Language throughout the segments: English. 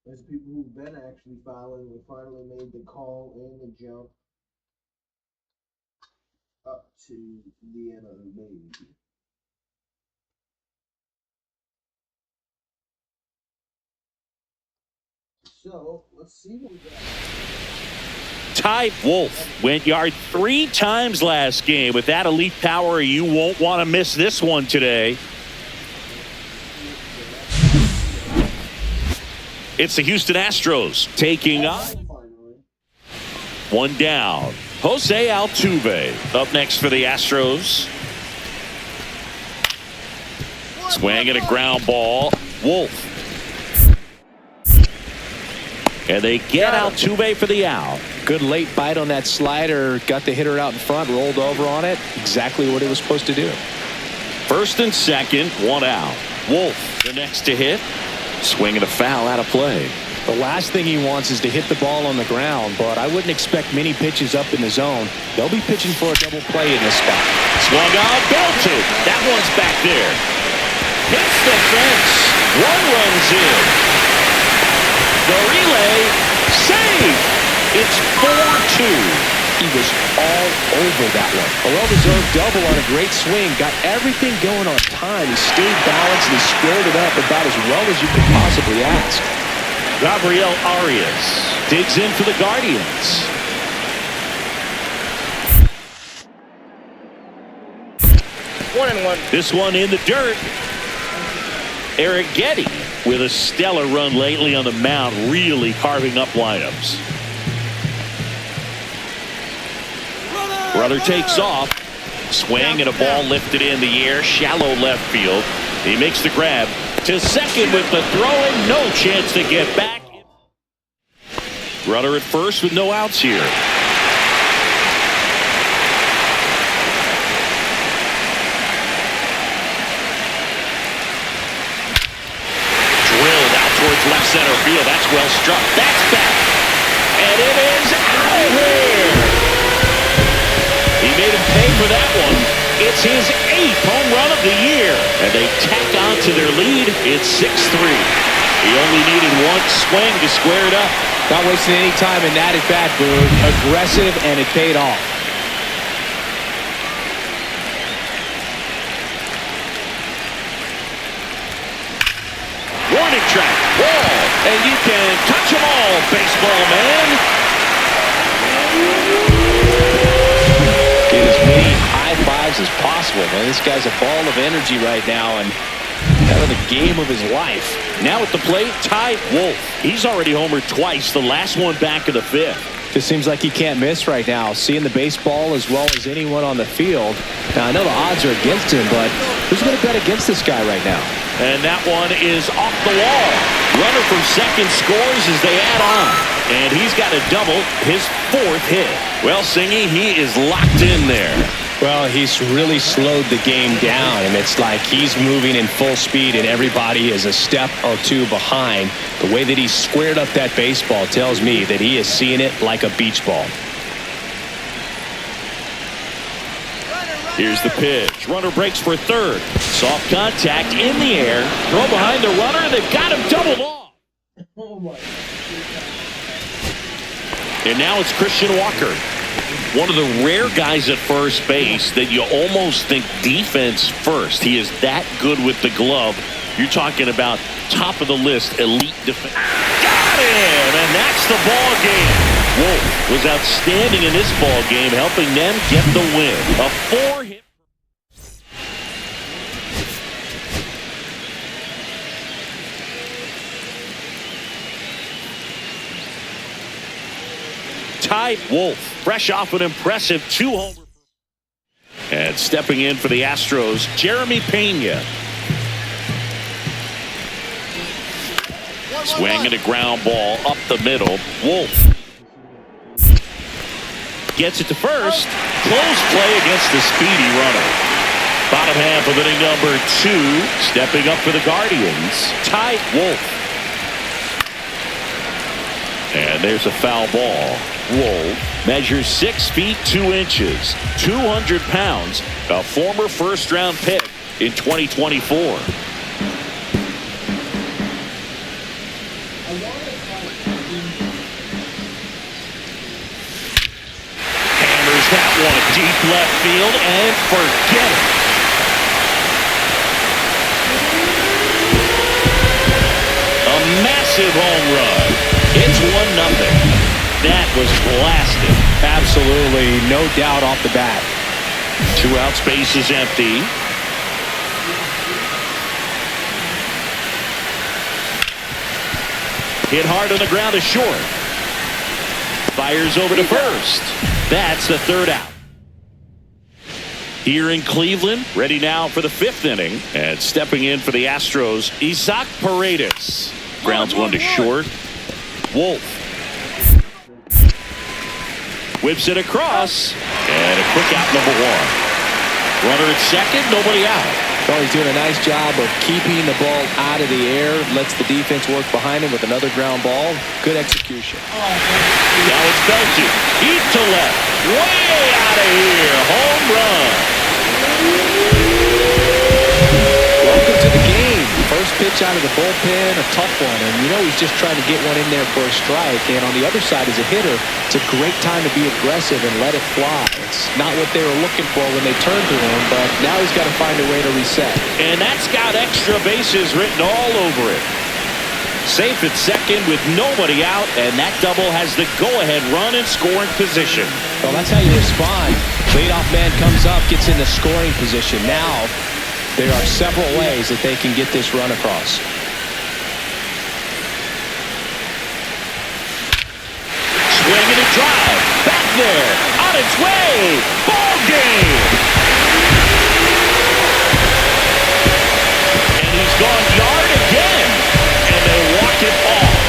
There's people who've been actually filing. We finally made the call and the jump up to the MLB. So let's see what we got. Ty Wolf went yard 3 times last game. With that elite power, you won't want to miss this one today. It's the Houston Astros taking on. One down. Jose Altuve up next for the Astros. Swing and a ground ball. Wolf. And they get Altuve for the out. Good late bite on that slider. Got the hitter out in front, rolled over on it. Exactly what he was supposed to do. First and second, one out. Wolf, the next to hit. Swing and a foul out of play. The last thing he wants is to hit the ball on the ground, but I wouldn't expect many pitches up in the zone. They'll be pitching for a double play in this spot. Swung on, belted. That one's back there. Hits the fence. One runs in. The relay, save. It's 4-2. He was all over that one. A well-deserved double on a great swing. Got everything going on time. He stayed balanced and he squared it up about as well as you could possibly ask. Gabriel Arias digs in for the Guardians. One and one. This one in the dirt. Eric Getty with a stellar run lately on the mound, really carving up lineups. Runner takes off. Swing and a ball lifted in the air, shallow left field. He makes the grab to second with the throw and no chance to get back. Runner at first with no outs here. Drilled out towards left center field. That's well struck. That's back. And it is out of here. He made him pay for that one. It's his 8th home run of the year. And they tack on to their lead. It's 6-3. He only needed one swing to square it up. Not wasting any time in that at bat, Boone. Aggressive, and it paid off. Warning track. Ball. And you can touch them all, baseball man. Get as many high fives as possible, man. This guy's a ball of energy right now and having the game of his life. Now at the plate, Ty Wolf. He's already homered twice, the last one back in the 5th. Just seems like he can't miss right now. Seeing the baseball as well as anyone on the field. Now, I know the odds are against him, but who's going to bet against this guy right now? And that one is off the wall. Runner from second scores as they add on. And he's got a double, his 4th hit. Well, Singy, he is locked in there. Well, he's really slowed the game down, and it's like he's moving in full speed, and everybody is a step or two behind. The way that he squared up that baseball tells me that he is seeing it like a beach ball. Here's the pitch. Runner breaks for third. Soft contact in the air. Throw behind the runner. They've got him doubled off. Oh my. And now it's Christian Walker. One of the rare guys at first base that you almost think defense first. He is that good with the glove. You're talking about top of the list, elite defense. Got him! And that's the ball game. Wolf was outstanding in this ball game, helping them get the win. A 4-hit. Ty Wolf, fresh off an impressive 2-homer. And stepping in for the Astros, Jeremy Pena. Swinging a ground ball up the middle. Wolf gets it to first. Close play against the speedy runner. Bottom half of inning number 2. Stepping up for the Guardians, Ty Wolf. And there's a foul ball. Wolf measures 6 feet 2 inches, 200 pounds, a former first-round pick in 2024. That one deep left field, and forget it. A massive home run. It's 1-0. That was blasted. Absolutely, no doubt off the bat. 2 outs, base is empty. Hit hard on the ground is short. Fires over to first. That's the 3rd out. Here in Cleveland, ready now for the 5th inning. And stepping in for the Astros, Isaac Paredes. Grounds 1 to short. Wolf whips it across. And a quick out, number 1. Runner at second, nobody out. Well, he's doing a nice job of keeping the ball out of the air. Lets the defense work behind him with another ground ball. Good execution. Now it's belted. Deep to left. Way out of here. Home run. Welcome to the game. First pitch out of the bullpen, a tough one. And you know he's just trying to get one in there for a strike. And on the other side as a hitter, it's a great time to be aggressive and let it fly. It's not what they were looking for when they turned to him, but now he's got to find a way to reset. And that's got extra bases written all over it. Safe at second with nobody out, and that double has the go-ahead run in scoring position. Well, that's how you respond. Leadoff man comes up, gets in the scoring position. Now, there are several ways that they can get this run across. Swing and a drive. Back there. On its way. Ball game. And he's gone yard again. And they walk it off.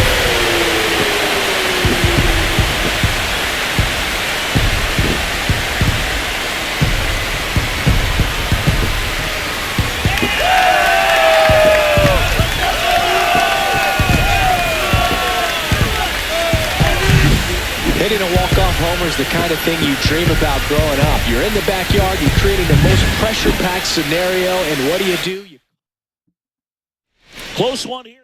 Hitting a walk-off homer is the kind of thing you dream about growing up. You're in the backyard, you're creating the most pressure-packed scenario, and what do? Close one here.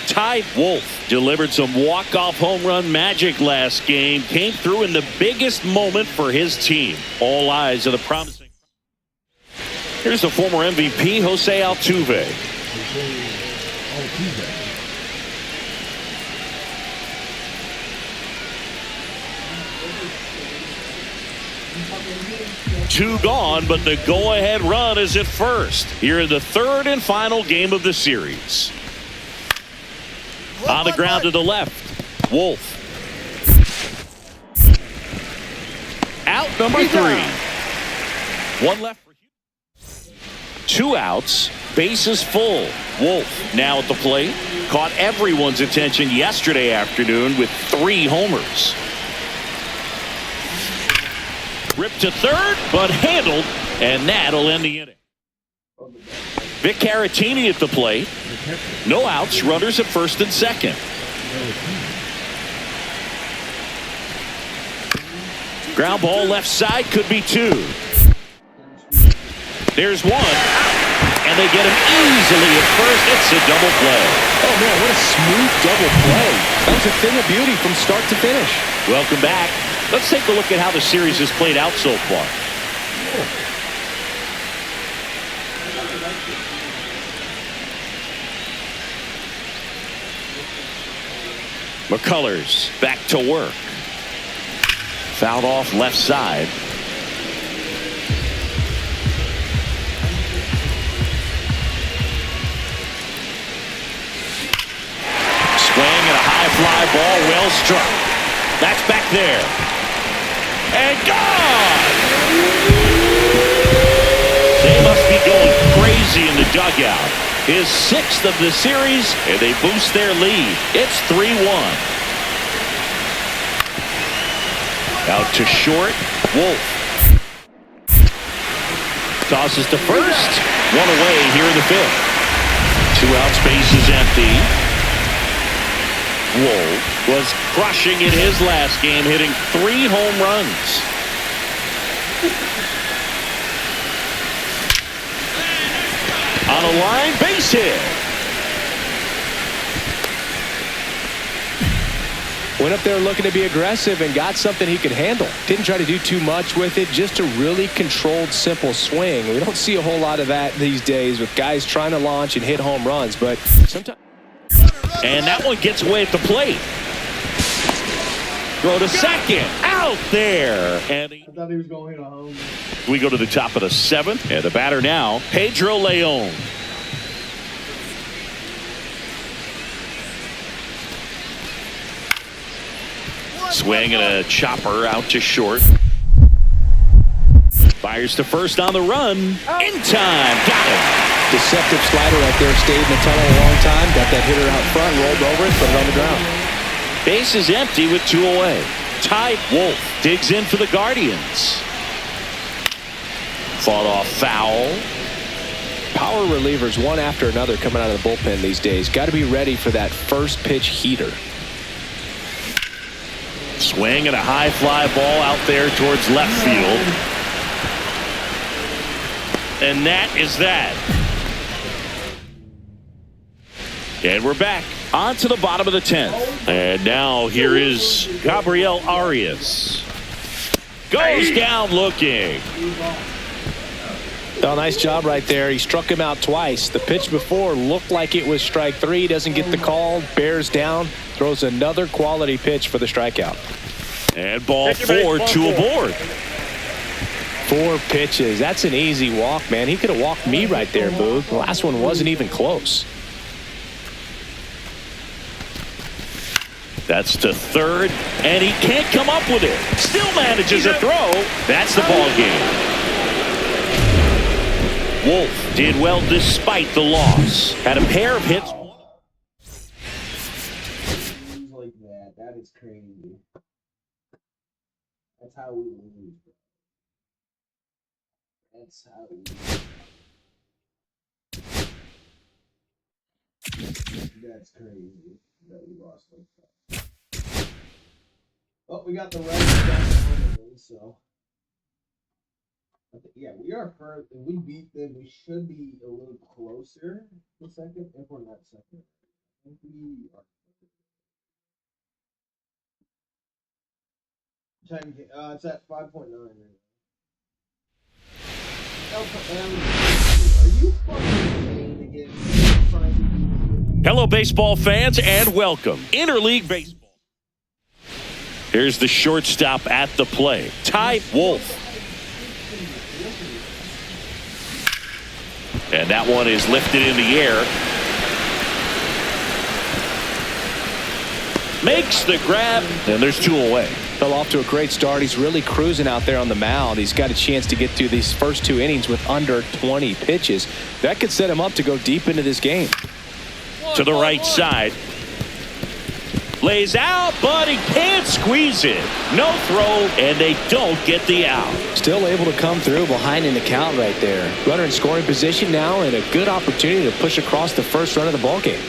Ty Wolf delivered some walk-off home run magic last game. Came through in the biggest moment for his team. All eyes on the promising. Here's the former MVP, Jose Altuve. Two gone, but the go-ahead run is at first. Here in the 3rd and final game of the series. On the ground to the left, Wolf. Out number 3. One left for Houston. 2 outs, bases full. Wolf now at the plate. Caught everyone's attention yesterday afternoon with 3 homers. Ripped to third, but handled, and that'll end the inning. Vic Caratini at the plate. No outs, runners at first and second. Ground ball left side, could be 2. There's 1, and they get him easily at first. It's a double play. Oh man, what a smooth double play. That was a thing of beauty from start to finish. Welcome back. Let's take a look at how the series has played out so far. McCullers back to work. Fouled off left side. Swing and a high fly ball, well struck. That's back there. And gone! They must be going crazy in the dugout. His 6th of the series, and they boost their lead. It's 3-1. Out to short, Wolf. Tosses to first. One away here in the 5th. 2 outs, base is empty. Wolf was crushing in his last game, hitting 3 home runs. On a line, base hit. Went up there looking to be aggressive and got something he could handle. Didn't try to do too much with it, just a really controlled, simple swing. We don't see a whole lot of that these days with guys trying to launch and hit home runs, but sometimes. And that one gets away at the plate. Throw to second. Out there. And I thought he was going to hit a home. we go to the top of the 7th. And the batter now, Pedro Leon. Swing and a chopper out to short. Fires to first on the run. In time. Got it. Deceptive slider right there. Stayed in the tunnel a long time. Got that hitter out front. Rolled over it. Put it on the ground. Base is empty with 2 away. Ty Wolf digs in for the Guardians. Fought off foul. Power relievers one after another coming out of the bullpen these days. Got to be ready for that first pitch heater. Swing and a high fly ball out there towards left field. And that is that. And we're back on to the bottom of the 10th. And now here is Gabriel Arias. Goes down looking. Oh, nice job right there. He struck him out twice. The pitch before looked like it was strike 3. Doesn't get the call. Bears down. Throws another quality pitch for the strikeout. And ball 4, 2 aboard. 4 pitches. That's an easy walk, man. He could have walked me right there, Boog. The last one wasn't even close. That's to third, and he can't come up with it. Still manages a throw. That's the ball game. Wolf did well despite the loss. Had a pair of hits. Things like that. That is crazy. That's how we lose. That's how we lose. That's crazy that we lost like that. But we got the right so. Yeah, we are first. If we beat them, we should be a little closer to second. If we're not second, I think we are. It's at 5.9 right now. Are you fucking again? Hello, baseball fans, and welcome. Interleague Baseball. Here's the shortstop at the play, Ty Wolf. And that one is lifted in the air. Makes the grab, and there's 2 away. Fell off to a great start. He's really cruising out there on the mound. He's got a chance to get through these first 2 innings with under 20 pitches. That could set him up to go deep into this game. To the right side. Lays out, but he can't squeeze it. No throw, and they don't get the out. Still able to come through behind in the count right there. Runner in scoring position now, and a good opportunity to push across the first run of the ballgame.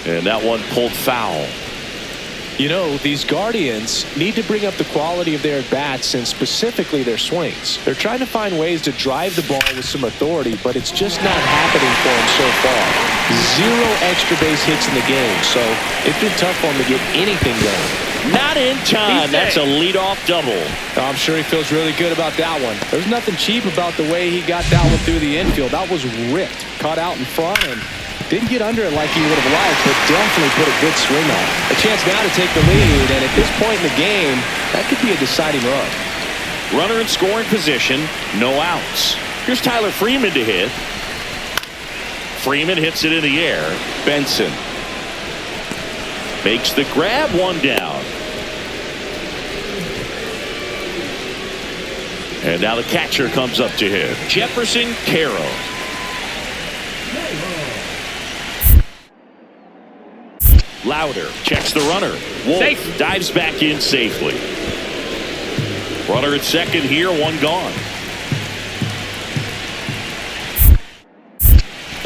And that one pulled foul. You know, these Guardians need to bring up the quality of their bats and specifically their swings. They're trying to find ways to drive the ball with some authority, but it's just not happening for them so far. 0 extra base hits in the game, so it's been tough for them to get anything going. Not in time. That's a leadoff double. I'm sure he feels really good about that one. There's nothing cheap about the way he got that one through the infield. That was ripped. Caught out in front and didn't get under it like he would have liked, but definitely put a good swing on it. A chance now to take the lead, and at this point in the game, That could be a deciding run. Runner in scoring position, no outs. Here's Tyler Freeman to hit. Freeman hits it in the air. Benson makes the grab, one down. And now the catcher comes up to him. Jefferson Carroll. Louder checks the runner. Wolf Safe. dives back in safely. Runner at second here, one gone.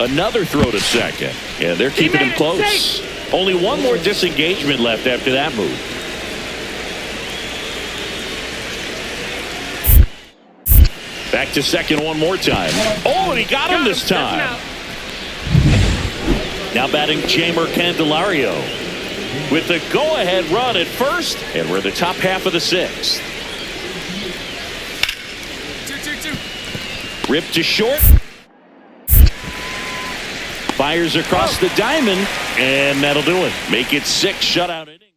Another throw to second, and they're keeping him close. Only one more disengagement left after that move. Back to second one more time. Oh, and he got him this time. Now batting Jamer Candelario with the go-ahead run at first, and we're the top half of the sixth. 2-2-2. Ripped to short. Fires across the diamond, and that'll do it. Make it 6 shutout innings.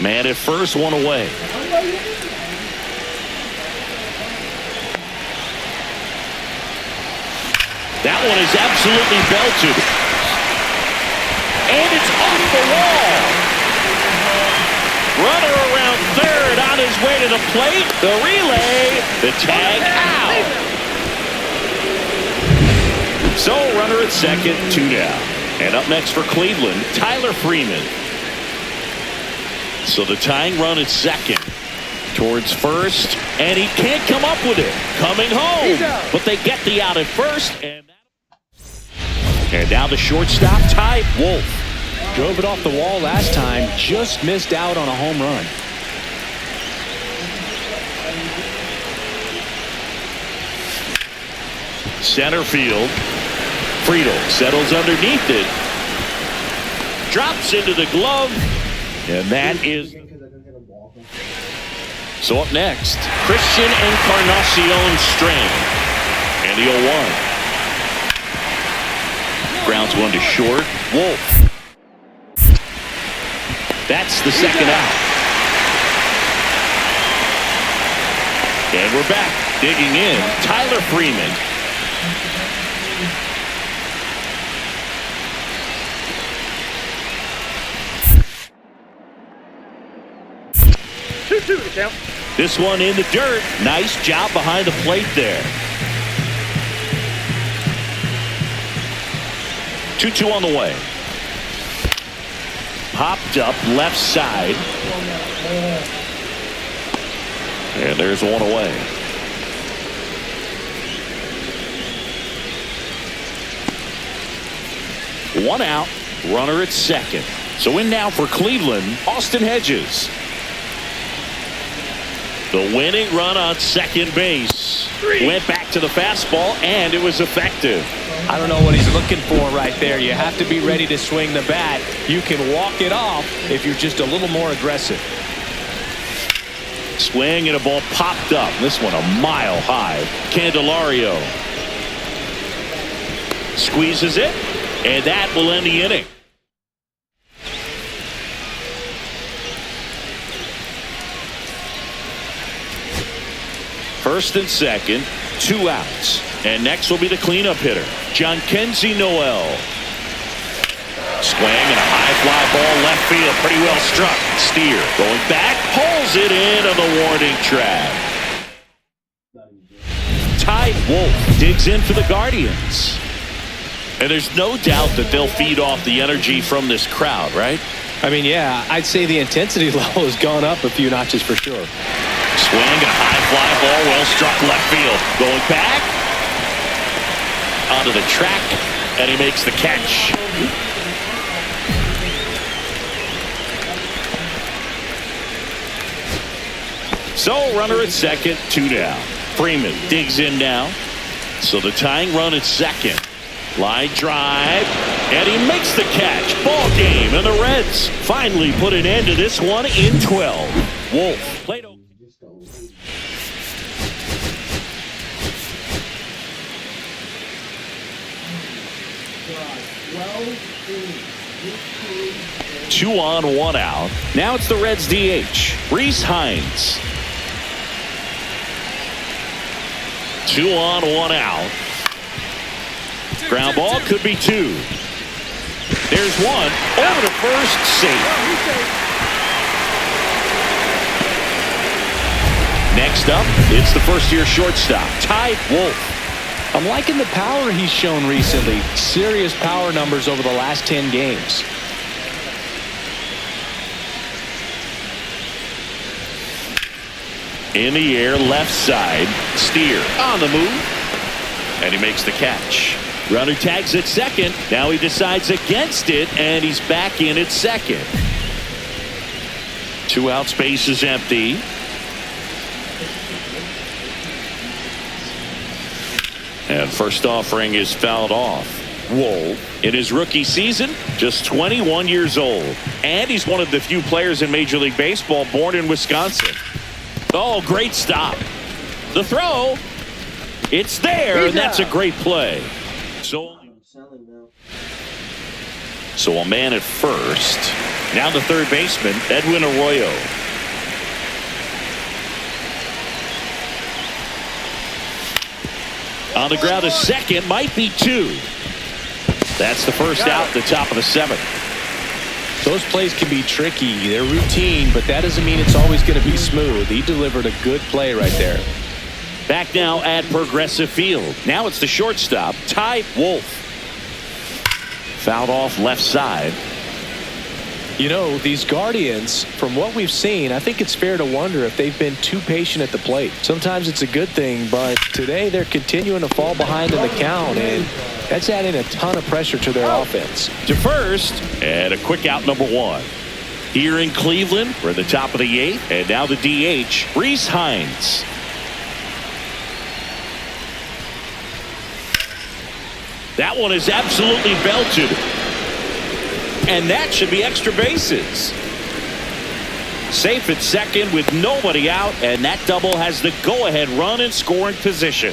Man at first, one away. That one is absolutely belted. And it's off the wall. Runner around third on his way to the plate. The relay. The tag out. So runner at second, 2 down. And up next for Cleveland, Tyler Freeman. So the tying run at second. Towards first. And he can't come up with it. Coming home. But they get the out at first. And now the shortstop, Ty Wolf. Drove it off the wall last time. Just missed out on a home run. Center field. Friedel settles underneath it. Drops into the glove. And that is... So up next, Christian Encarnacion Strand. And the 0-1. Grounds one to short. Wolf. That's the second out. And we're back. Digging in, Tyler Freeman. This one in the dirt. Nice job behind the plate there. 2-2 on the way. Popped up left side. And there's one away. One out. Runner at second. So in now for Cleveland, Austin Hedges. The winning run on second base. Went back to the fastball, and it was effective. I don't know what he's looking for right there. You have to be ready to swing the bat. You can walk it off if you're just a little more aggressive. Swing and a ball popped up. This one a mile high. Candelario squeezes it, and that will end the inning. First and second, 2 outs. And next will be the cleanup hitter, John Kenzie Noel. Swing and a high fly ball left field, pretty well struck. Steer going back, pulls it in on the warning track. Ty Wolf digs in for the Guardians. And there's no doubt that they'll feed off the energy from this crowd, right? I mean, yeah, I'd say the intensity level has gone up a few notches for sure. Swing and a high fly ball, well struck left field. Going back onto the track, and he makes the catch. So runner at second, 2 down. Freeman digs in now. So the tying run at second. Line drive, and he makes the catch. Ball game, and the Reds finally put an end to this one in 12. Wolf played okay. 2 on, 1 out. Now it's the Reds DH, Reese Hines. 2 on, 1 out. Ground ball could be 2. There's 1 over to first, safe. Next up, it's the first-year shortstop, Ty Wolf. I'm liking the power he's shown recently. Serious power numbers over the last 10 games. In the air, left side. Steer on the move. And he makes the catch. Runner tags at second. Now he decides against it, and he's back in at second. 2 out, space is empty. And first offering is fouled off. Wolf, in his rookie season, just 21 years old. And he's one of the few players in Major League Baseball born in Wisconsin. Oh, great stop. The throw. It's there, and that's a great play. So a man at first. Now the third baseman, Edwin Arroyo. On the ground, a second, might be 2. That's the first out, the top of the 7th. Those plays can be tricky. They're routine, but that doesn't mean it's always going to be smooth. He delivered a good play right there. Back now at Progressive Field. Now it's the shortstop, Ty Wolf. Fouled off left side. You know, these Guardians, from what we've seen, I think it's fair to wonder if they've been too patient at the plate. Sometimes it's a good thing, but today they're continuing to fall behind in the count, and that's adding a ton of pressure to their offense. To first, and a quick out, number 1. Here in Cleveland, we're at the top of the 8th, and now the DH, Reese Hines. That one is absolutely belted. And that should be extra bases. Safe at second with nobody out, and that double has the go-ahead run in scoring position.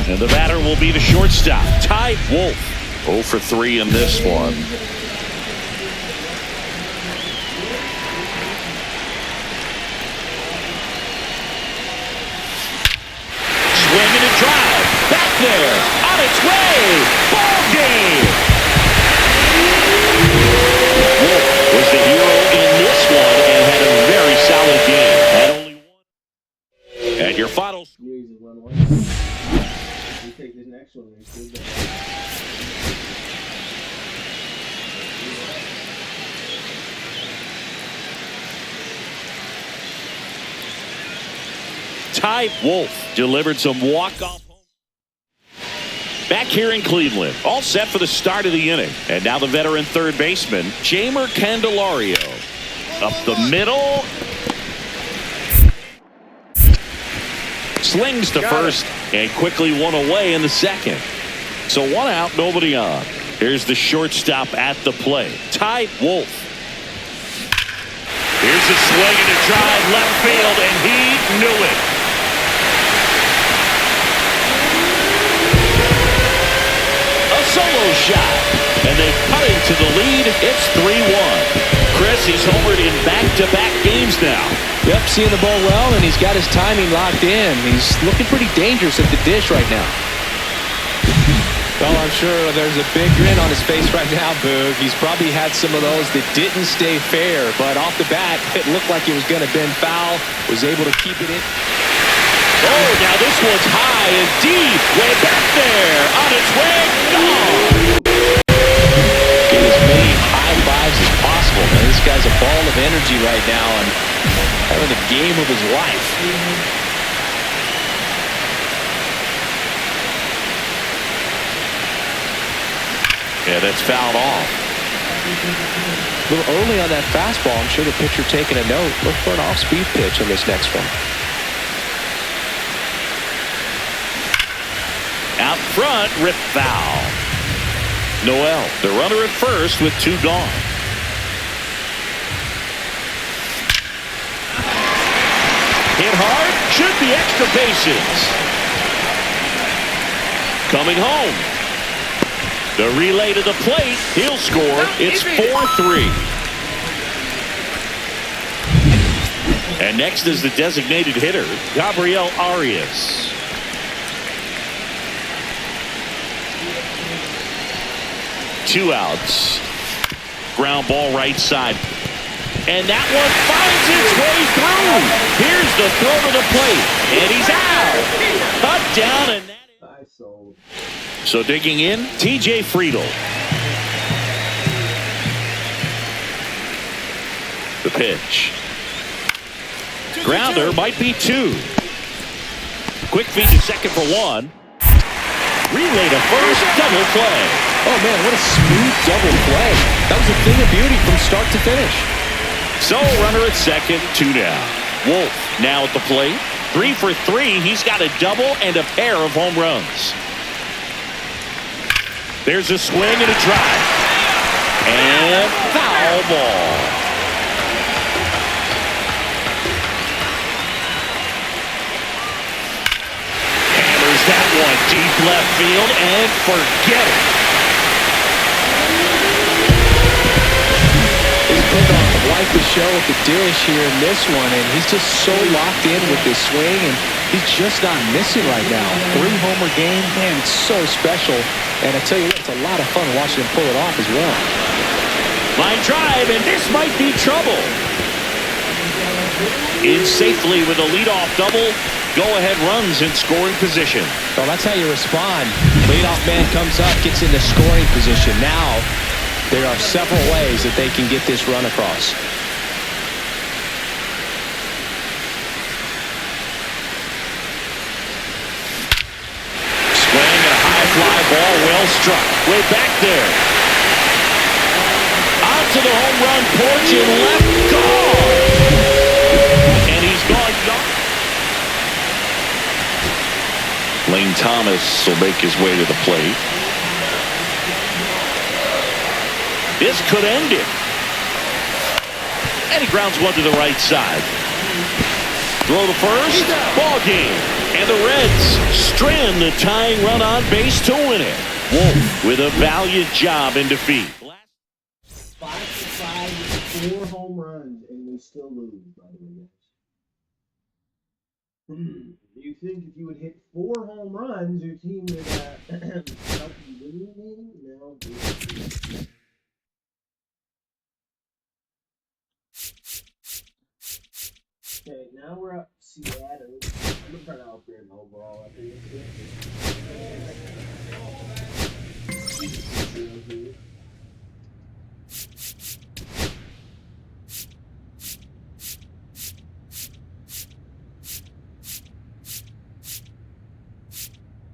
And the batter will be the shortstop, Ty Wolf. 0 for 3 in this one. Swinging and drive. Back there. On its way. Ball game. Wolf was the hero in this one and had a very solid game. Had only 1. And your final. We take this next one. Ty Wolf delivered some walk-off. Back here in Cleveland, all set for the start of the inning. And now the veteran third baseman, Jeimer Candelario. Up the middle. Slings to first and quickly 1 away in the second. So 1 out, nobody on. Here's the shortstop at the plate, Ty Wolf. Here's a swing and a drive left field, and he knew it. A solo shot, and they cut into the lead. It's 3-1. Chris, he's homered in back-to-back games now. Yep, seeing the ball well, and he's got his timing locked in. He's looking pretty dangerous at the dish right now. Well, I'm sure there's a big grin on his face right now, Boog. He's probably had some of those that didn't stay fair, but off the bat, it looked like it was going to bend foul. Was able to keep it in. Oh, now this one's high and deep. Way back there. On its way. Gone. Get as many high fives as possible, man. This guy's a ball of energy right now and having the game of his life. Yeah, that's fouled off. A little early on that fastball. I'm sure the pitcher taking a note. Look for an off-speed pitch on this next one. Out front, rip foul. Noel, the runner at first with 2 gone. Hit hard, should be extra bases. Coming home. The relay to the plate. He'll score. It's 4-3. And next is the designated hitter, Gabriel Arias. Two outs. Ground ball right side. And that one finds its way through. Here's the throw to the plate. And he's out. Touchdown. And that I sold. so digging in, TJ Friedl. The pitch. Grounder might be two. Quick feed to second for one. Relay to first, double play. Oh, man, what a smooth double play. That was a thing of beauty from start to finish. So runner at second, two down. Wolf now at the plate. 3 for 3. He's got a double and a pair of home runs. There's a swing and a drive. And foul ball. That one deep left field and forget it. He's put on quite the show at the dish here in this one, and he's just so locked in with this swing, and he's just not missing right now. 3-homer game, man, it's so special. And I tell you what, it's a lot of fun watching him pull it off as well. Line drive, and this might be trouble. In safely with a leadoff double. Go-ahead runs in scoring position. Well, that's how you respond. Leadoff man comes up, gets into scoring position. Now, there are several ways that they can get this run across. Swing and a high fly ball, well struck. Way back there. Onto the home run porch and left, gone. And he's gone. Lane Thomas will make his way to the plate. This could end it. And he grounds one to the right side. Throw to first. Ball game. And the Reds strand the tying run on base to win it. Wolf with a valiant job in defeat. 5-5 with 4 home runs, and we still lose, by the way, guys. Do you think if you would hit 4 home runs, your team would help you win, maybe? No. Okay, now we're up Seattle. I'm gonna try to outfare an overall after this.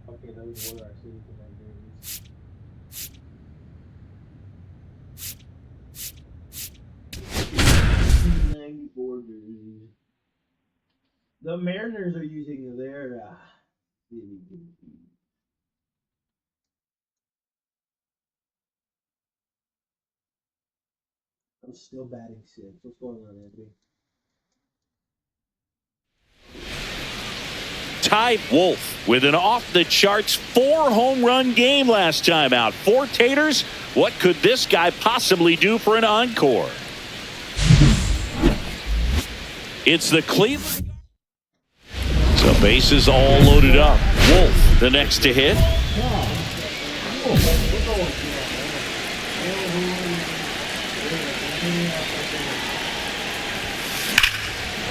Okay, those were our season endings. '94 jerseys. The Mariners are using their I'm still batting 6. What's going on, Anthony? Ty Wolf with an off-the-charts 4-home run game last time out. 4 taters. What could this guy possibly do for an encore? It's the Cleveland. So bases all loaded up. Wolf the next to hit.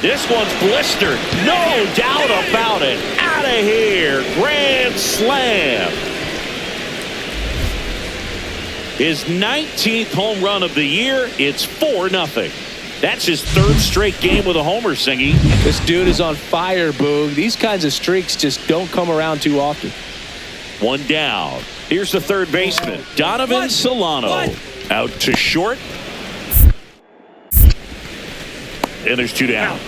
This one's blistered. No doubt about it. Out of here. Grand slam. His 19th home run of the year. It's 4-0. That's his 3rd straight game with a homer, Singy. This dude is on fire, Boog. These kinds of streaks just don't come around too often. 1 down. Here's the third baseman, Donovan Solano. Out to short. And there's 2 down.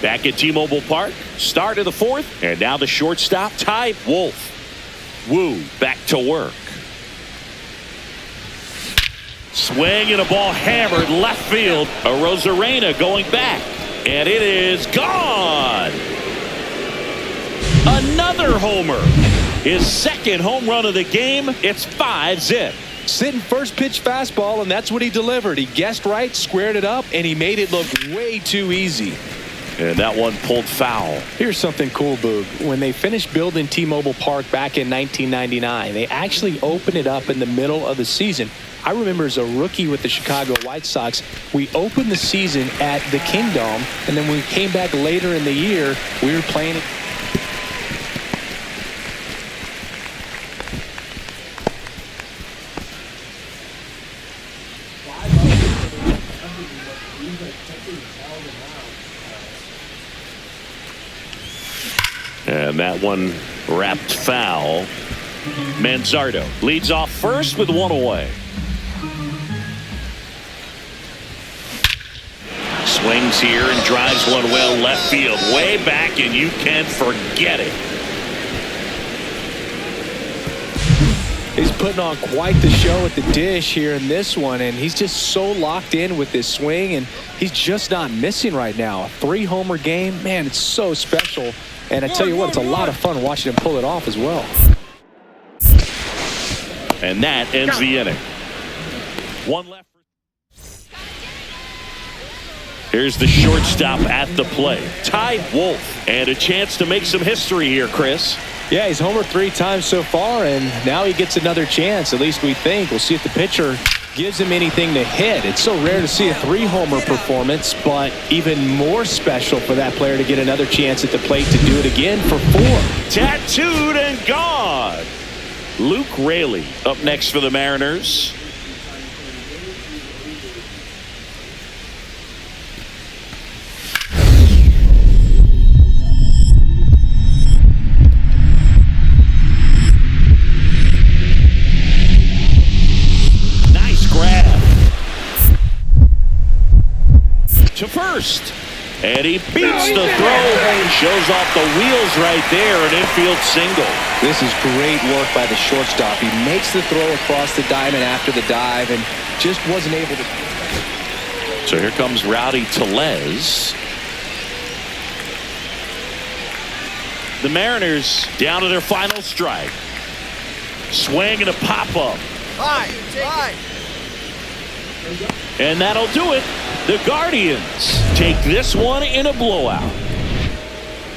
Back at T-Mobile Park. Start of the 4th. And now the shortstop, Ty Wolf. Woo back to work. Swing and a ball hammered left field. A Rosarena going back. And it is gone. Another homer. his second home run of the game. It's 5-zip. Sitting first pitch fastball, and that's what he delivered. He guessed right, squared it up, and he made it look way too easy. And that one pulled foul. Here's something cool, Boog. When they finished building T-Mobile Park back in 1999, they actually opened it up in the middle of the season. I remember as a rookie with the Chicago White Sox, we opened the season at the Kingdome, and then when we came back later in the year, we were playing it. And that one wrapped foul. Manzardo leads off first with one away. Swings here and drives one well left field, way back, and you can forget it. He's putting on quite the show at the dish here in this one, and he's just so locked in with this swing, and he's just not missing right now. A 3-homer game, man, it's so special. And I tell you what, it's a lot of fun watching him pull it off as well. And that ends the inning. One left. Here's the shortstop at the plate, Ty Wolf, and a chance to make some history here, Chris. Yeah, he's homered 3 times so far, and now he gets another chance, at least we think. We'll see if the pitcher gives him anything to hit. It's so rare to see a 3-homer performance, but even more special for that player to get another chance at the plate to do it again for 4. Tattooed and gone. Luke Raley up next for the Mariners. To first, and he beats the throw, shows off the wheels right there, an infield single. This is great work by the shortstop. He makes the throw across the diamond after the dive and just wasn't able to. So here comes Rowdy Tellez. The Mariners down to their final strike. Swing and a pop-up. And that'll do it. The Guardians take this one in a blowout.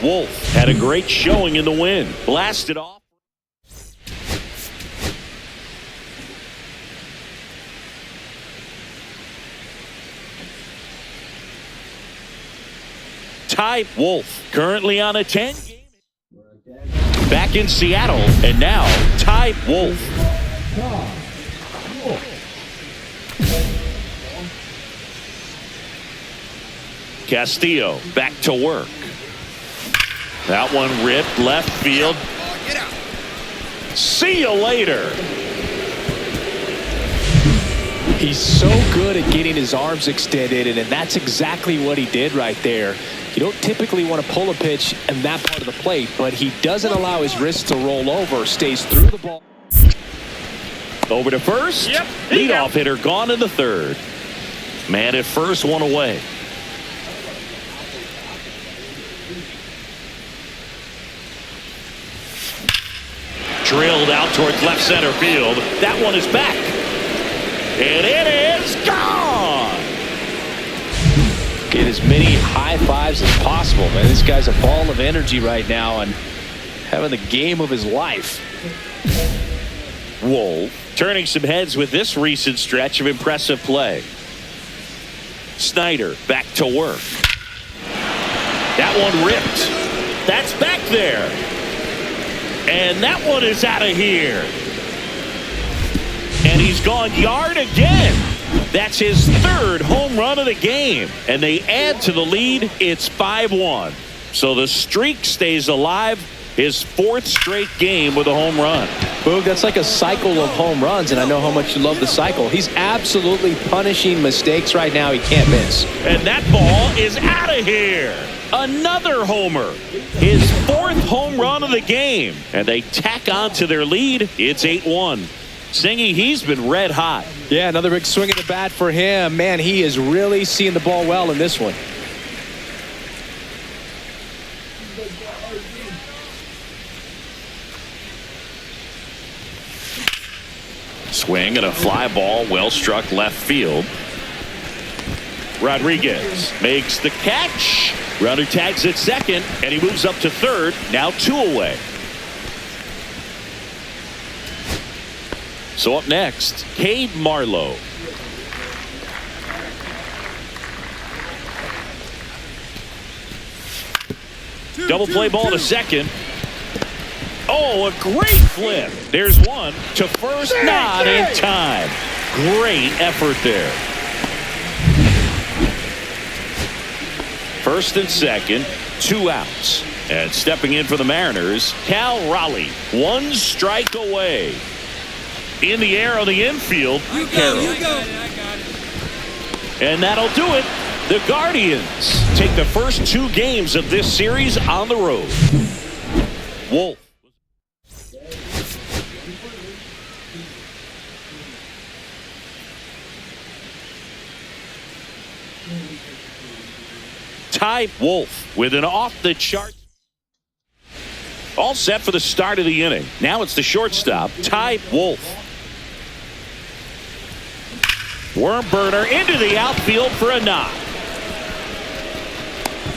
Wolf had a great showing in the win. Blasted off. Ty Wolf currently on a 10-game. Back in Seattle, and now Ty Wolf. Castillo back to work. That one ripped left field. See you later. He's so good at getting his arms extended, and that's exactly what he did right there. You don't typically want to pull a pitch in that part of the plate, but he doesn't allow his wrist to roll over, stays through the ball. Over to first. Yep. Leadoff hitter gone in the third. Man at first, one away. Drilled out towards left center field. That one is back. And it is gone. Get as many high fives as possible, man. This guy's a ball of energy right now and having the game of his life. Wolf turning some heads with this recent stretch of impressive play. Snyder back to work. That one ripped. That's back there. And that one is out of here. And he's gone yard again. That's his third home run of the game. And they add to the lead. It's 5-1. So the streak stays alive. His 4th straight game with a home run. Boog, that's like a cycle of home runs, and I know how much you love the cycle. He's absolutely punishing mistakes right now he can't miss. And that ball is out of here. Another homer. His 4th home run of the game. And they tack on to their lead. It's 8-1. Singy, he's been red hot. Yeah, another big swing at the bat for him. Man, he is really seeing the ball well in this one. Swing and a fly ball, well struck left field. Rodriguez makes the catch. Runner tags at second, and he moves up to third. Now 2 away. So up next, Cade Marlowe. Double play ball to second. Oh, a great flip. There's one to first, not in time. Great effort there. First and second, 2 outs. And stepping in for the Mariners, Cal Raleigh. 1 strike away. In the air on the infield, Carroll. And that'll do it. The Guardians take the first 2 games of this series on the road. Wolf. Ty Wolf with an off-the-chart. All set for the start of the inning. Now it's the shortstop, Ty Wolf. Worm burner into the outfield for a knock.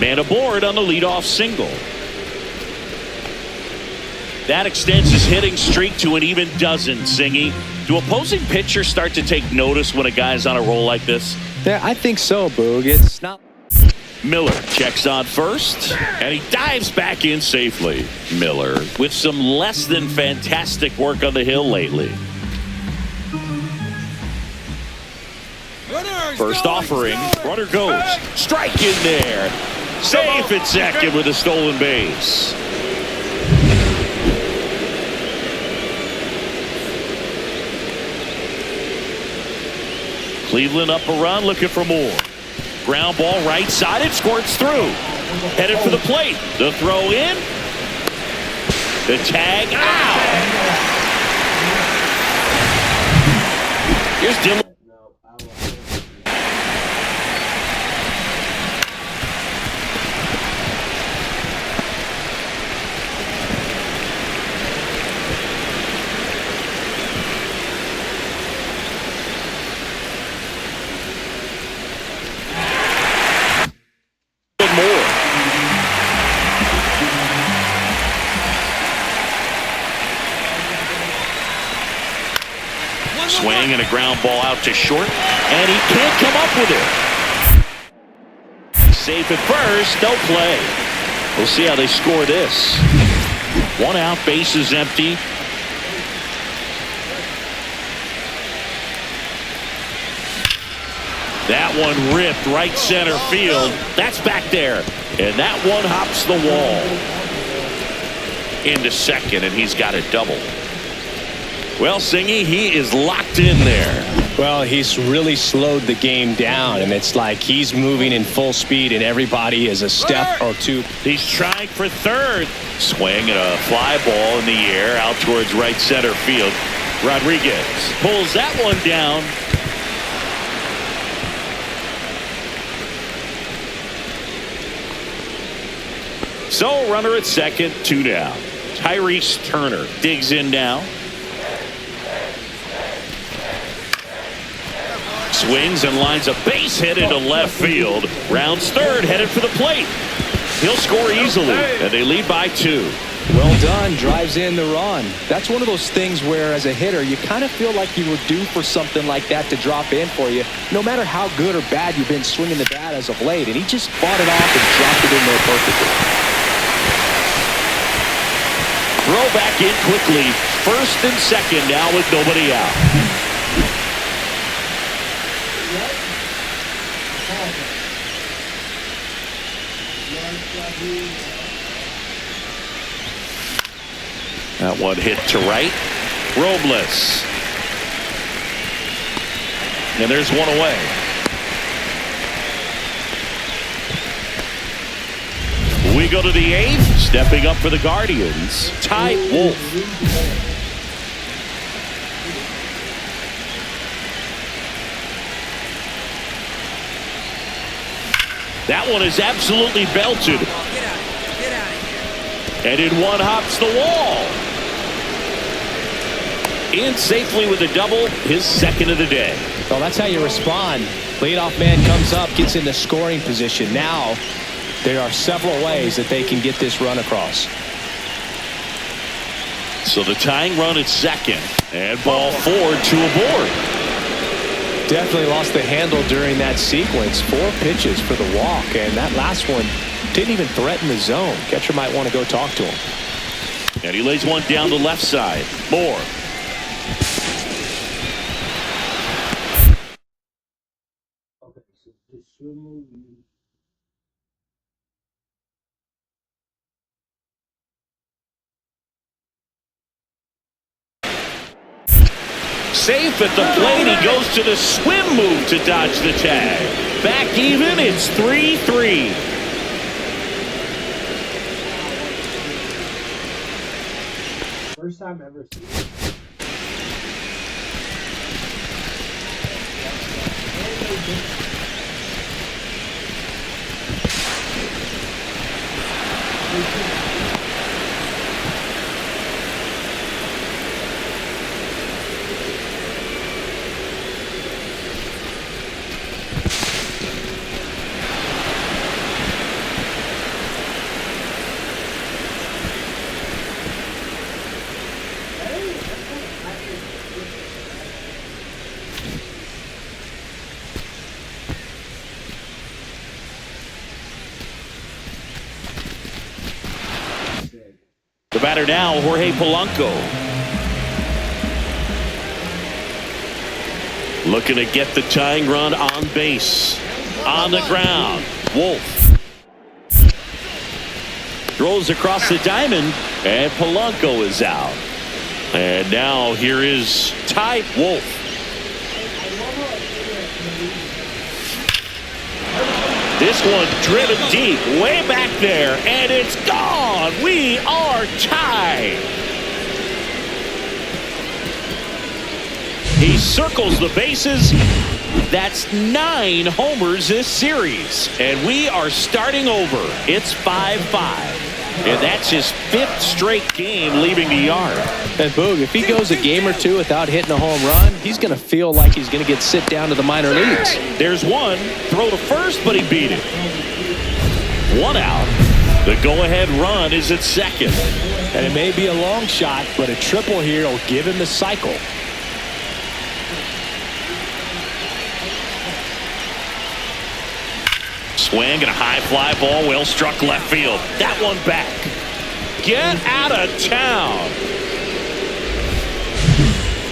Man aboard on the leadoff single. That extends his hitting streak to an even dozen, Singy. Do opposing pitchers start to take notice when a guy's on a roll like this? Yeah, I think so, Boog. It's not. Miller checks on first, and he dives back in safely. Miller with some less than fantastic work on the hill lately. First offering, runner goes. Strike in there. Safe at second with a stolen base. Cleveland up a run, looking for more. Ground ball right side, it squirts through. Headed for the plate. The throw in. The tag out. Here's Dylan. Swing and a ground ball out to short, and he can't come up with it. Safe at first, no play. We'll see how they score this. 1 out, base is empty. That one ripped right center field. That's back there, and that one hops the wall. Into second, and he's got a double. Well, Singy, he is locked in there. Well, he's really slowed the game down, and it's like he's moving in full speed, and everybody is a step or 2. He's trying for third. Swing and a fly ball in the air out towards right center field. Rodriguez pulls that one down. So, runner at second, 2 down. Tyrese Turner digs in now. Swings and lines a base hit into left field. Rounds third, headed for the plate. He'll score easily, and they lead by 2. Well done, drives in the run. That's one of those things where, as a hitter, you kind of feel like you were due for something like that to drop in for you, no matter how good or bad you've been swinging the bat as of late. And he just fought it off and dropped it in there perfectly. Throw back in quickly. First and second now with nobody out. That one hit to right. Robles. And there's one away. We go to the 8th. Stepping up for the Guardians, Ty Wolf. That one is absolutely belted. And in one hops the wall. in safely with a double, his second of the day. Well, that's how you respond. Leadoff man comes up, gets in the scoring position. Now, there are several ways that they can get this run across. So the tying run at second, and ball 4, 2 aboard. Definitely lost the handle during that sequence. 4 pitches for the walk, and that last one didn't even threaten the zone. Catcher might want to go talk to him. And he lays one down the left side. Moore. Okay, so just remove. Safe at the plate. He goes to the swim move to dodge the tag. Back even. It's 3-3. First time ever seen it. The batter now, Jorge Polanco. Looking to get the tying run on base. On the ground. Wolf. Throws across the diamond, and Polanco is out. And now here is Ty Wolf. This one driven deep, way back there, and it's gone. We are tied. He circles the bases. That's 9 homers this series, and we are starting over. It's 5-5. And that's his 5th straight game leaving the yard. And Boog, if he goes a game or 2 without hitting a home run, he's going to feel like he's going to get sit down to the minor leagues. There's one. Throw to first, but he beat it. 1 out. The go-ahead run is at second. And it may be a long shot, but a triple here will give him the cycle. Swing and a high fly ball, well struck left field. That one back. Get out of town.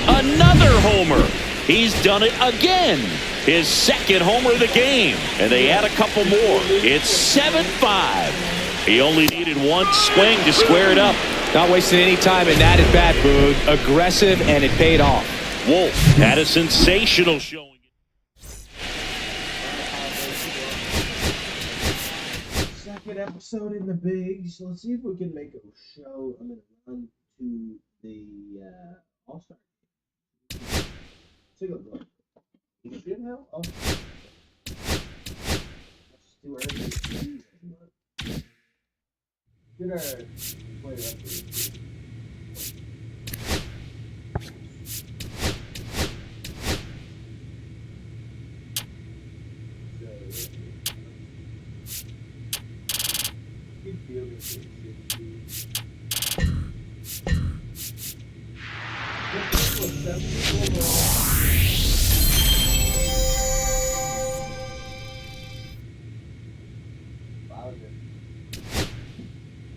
Another homer. He's done it again. His 2nd homer of the game. And they add a couple more. It's 7-5. He only needed 1 swing to square it up. Not wasting any time in that at bat, Boog. Aggressive, and it paid off. Wolf had a sensational showing. Second episode in the bigs. Let's see if we can make a show. I'm gonna run to the All-Star. Take a look. You should have. Oh. That's too early. Get our play up here.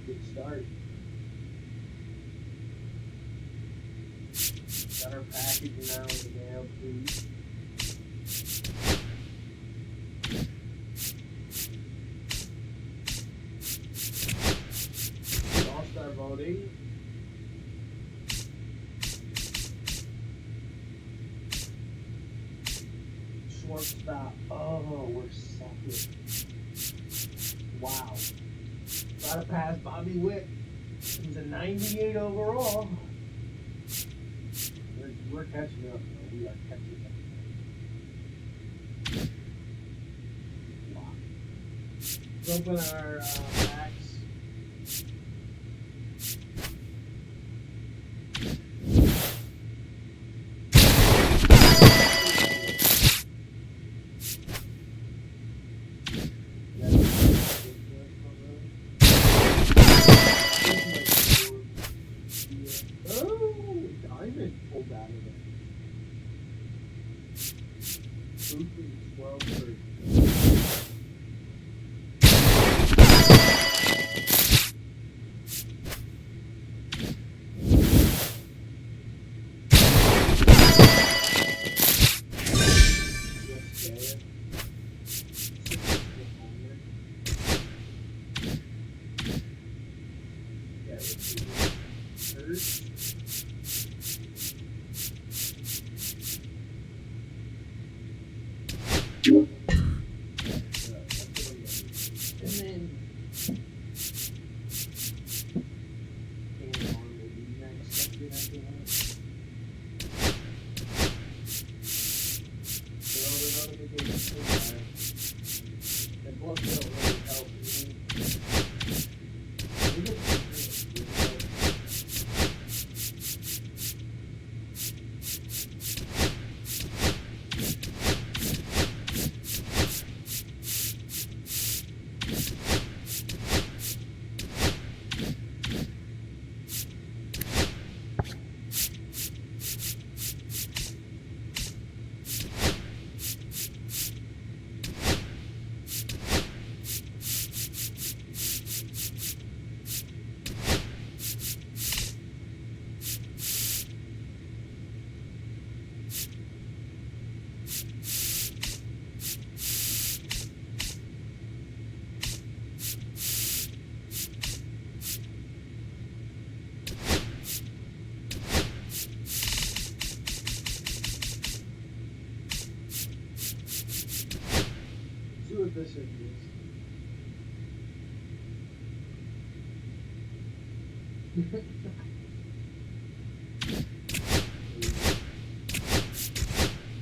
Good start. Got our package now in the mail, please. All-Star voting. Shortstop. Oh, we're second. Wow. Got to pass Bobby Witt. He's a 98 overall. We're catching up. Though. We are catching up. Wow. Let's open our packs. boosted 12 for this is.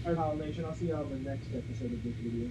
Alright, Nation, I'll see y'all in the next episode of this video.